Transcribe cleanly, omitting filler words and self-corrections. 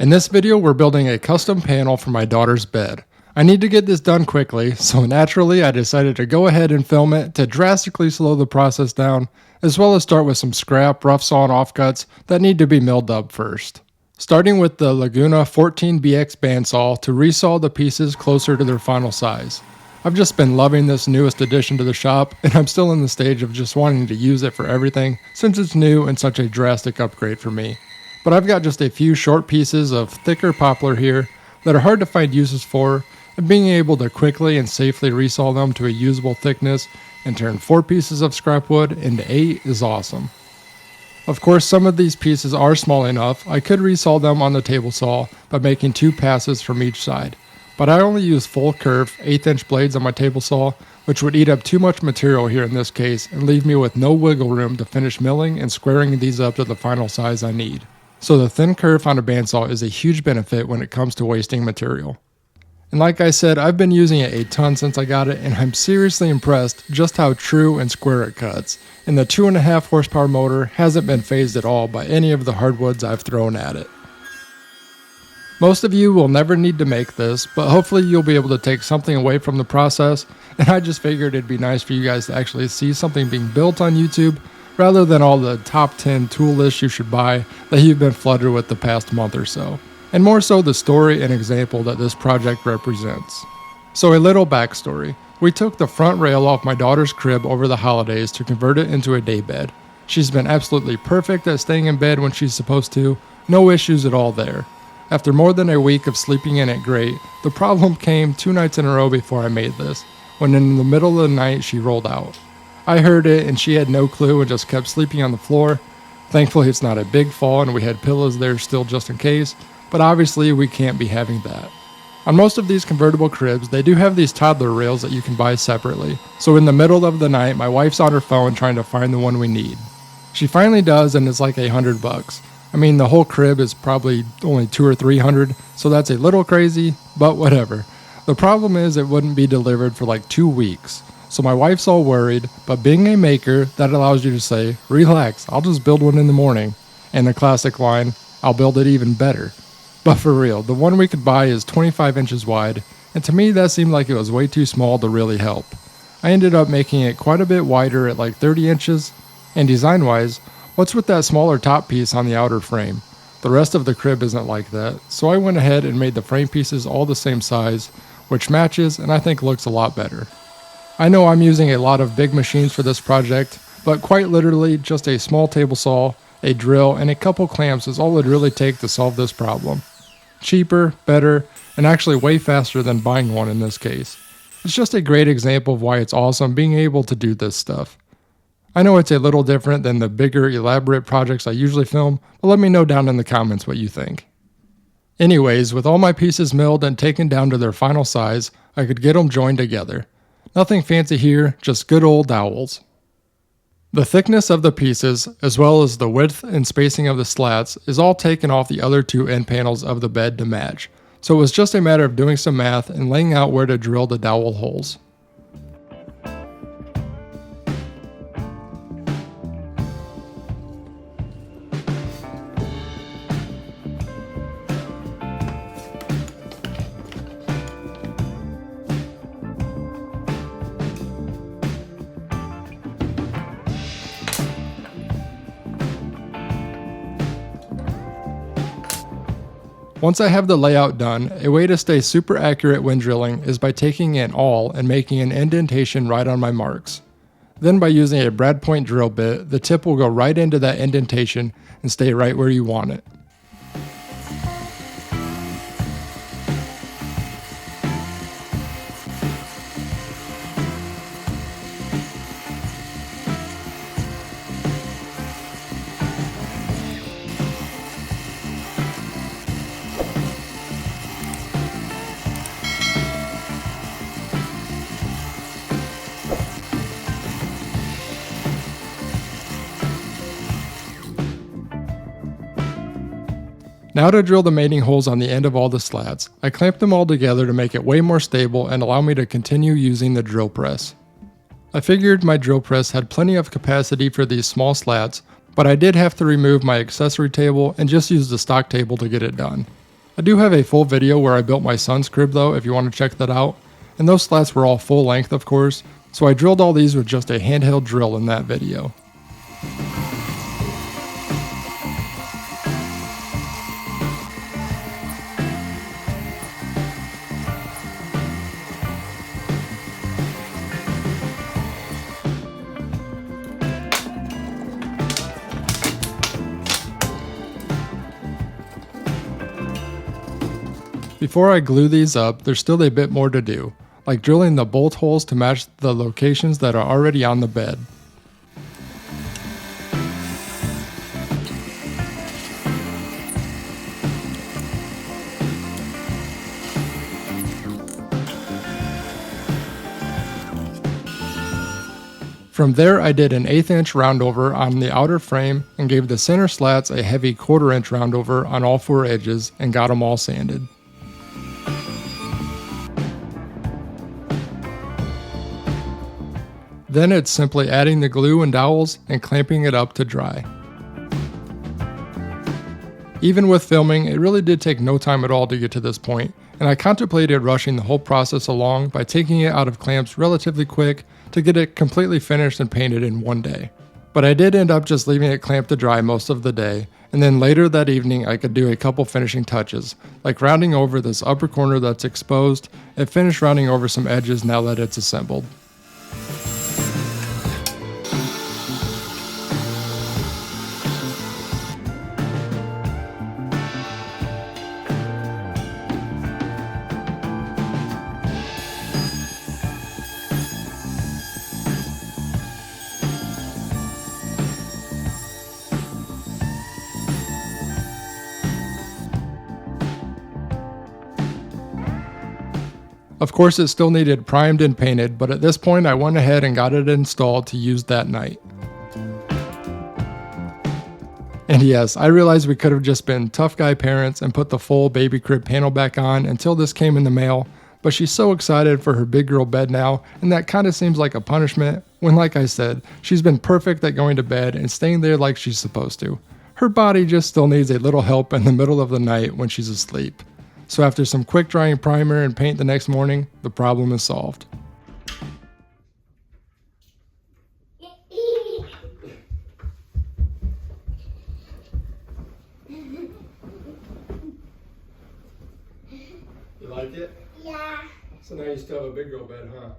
In this video, we're building a custom panel for my daughter's bed. I need to get this done quickly, so naturally I decided to go ahead and film it to drastically slow the process down, as well as start with some scrap, rough sawn offcuts that need to be milled up first. Starting with the Laguna 14BX bandsaw to resaw the pieces closer to their final size. I've just been loving this newest addition to the shop, and I'm still in the stage of just wanting to use it for everything since it's new and such a drastic upgrade for me. But I've got just a few short pieces of thicker poplar here that are hard to find uses for, and being able to quickly and safely resaw them to a usable thickness and turn 4 pieces of scrap wood into 8 is awesome. Of course, some of these pieces are small enough I could resaw them on the table saw by making 2 passes from each side, but I only use full curve 1/8 inch blades on my table saw, which would eat up too much material here in this case and leave me with no wiggle room to finish milling and squaring these up to the final size I need. So the thin kerf on a bandsaw is a huge benefit when it comes to wasting material. And like I said, I've been using it a ton since I got it, and I'm seriously impressed just how true and square it cuts. And the 2.5 horsepower motor hasn't been phased at all by any of the hardwoods I've thrown at it. Most of you will never need to make this, but hopefully you'll be able to take something away from the process, and I just figured it'd be nice for you guys to actually see something being built on YouTube rather than all the top 10 tool lists you should buy that you've been flooded with the past month or so, and more so the story and example that this project represents. So a little backstory. We took the front rail off my daughter's crib over the holidays to convert it into a daybed. She's been absolutely perfect at staying in bed when she's supposed to, no issues at all there. After more than a week of sleeping in it great, the problem came 2 nights in a row before I made this, when in the middle of the night she rolled out. I heard it and she had no clue and just kept sleeping on the floor. Thankfully it's not a big fall and we had pillows there still just in case, but obviously we can't be having that. On most of these convertible cribs, they do have these toddler rails that you can buy separately, so in the middle of the night my wife's on her phone trying to find the one we need. She finally does and it's like $100. I mean, the whole crib is probably only $200 or $300, so that's a little crazy, but whatever. The problem is it wouldn't be delivered for like 2 weeks. So my wife's all worried, but being a maker, that allows you to say, relax, I'll just build one in the morning. And the classic line, I'll build it even better. But for real, the one we could buy is 25 inches wide, and to me that seemed like it was way too small to really help. I ended up making it quite a bit wider at like 30 inches, and design-wise, what's with that smaller top piece on the outer frame? The rest of the crib isn't like that, so I went ahead and made the frame pieces all the same size, which matches and I think looks a lot better. I know I'm using a lot of big machines for this project, but quite literally just a small table saw, a drill, and a couple clamps is all it'd really take to solve this problem. Cheaper, better, and actually way faster than buying one in this case. It's just a great example of why it's awesome being able to do this stuff. I know it's a little different than the bigger, elaborate projects I usually film, but let me know down in the comments what you think. Anyways, with all my pieces milled and taken down to their final size, I could get them joined together. Nothing fancy here, just good old dowels. The thickness of the pieces, as well as the width and spacing of the slats, is all taken off the other 2 end panels of the bed to match, so it was just a matter of doing some math and laying out where to drill the dowel holes. Once I have the layout done, a way to stay super accurate when drilling is by taking an awl and making an indentation right on my marks. Then by using a brad point drill bit, the tip will go right into that indentation and stay right where you want it. Now to drill the mating holes on the end of all the slats. I clamped them all together to make it way more stable and allow me to continue using the drill press. I figured my drill press had plenty of capacity for these small slats, but I did have to remove my accessory table and just use the stock table to get it done. I do have a full video where I built my son's crib though, if you want to check that out. And those slats were all full length of course, so I drilled all these with just a handheld drill in that video. Before I glue these up, there's still a bit more to do, like drilling the bolt holes to match the locations that are already on the bed. From there I did an 1/8 inch roundover on the outer frame and gave the center slats a heavy 1/4 inch roundover on all 4 edges and got them all sanded. Then it's simply adding the glue and dowels and clamping it up to dry. Even with filming, it really did take no time at all to get to this point, and I contemplated rushing the whole process along by taking it out of clamps relatively quick to get it completely finished and painted in one day. But I did end up just leaving it clamped to dry most of the day, and then later that evening I could do a couple finishing touches, like rounding over this upper corner that's exposed and finish rounding over some edges now that it's assembled. Of course, it still needed primed and painted, but at this point I went ahead and got it installed to use that night. And yes, I realized we could have just been tough guy parents and put the full baby crib panel back on until this came in the mail, but she's so excited for her big girl bed now, and that kind of seems like a punishment when, like I said, she's been perfect at going to bed and staying there like she's supposed to. Her body just still needs a little help in the middle of the night when she's asleep. So after some quick drying primer and paint the next morning, the problem is solved. You like it? Yeah. So now you still have a big girl bed, huh?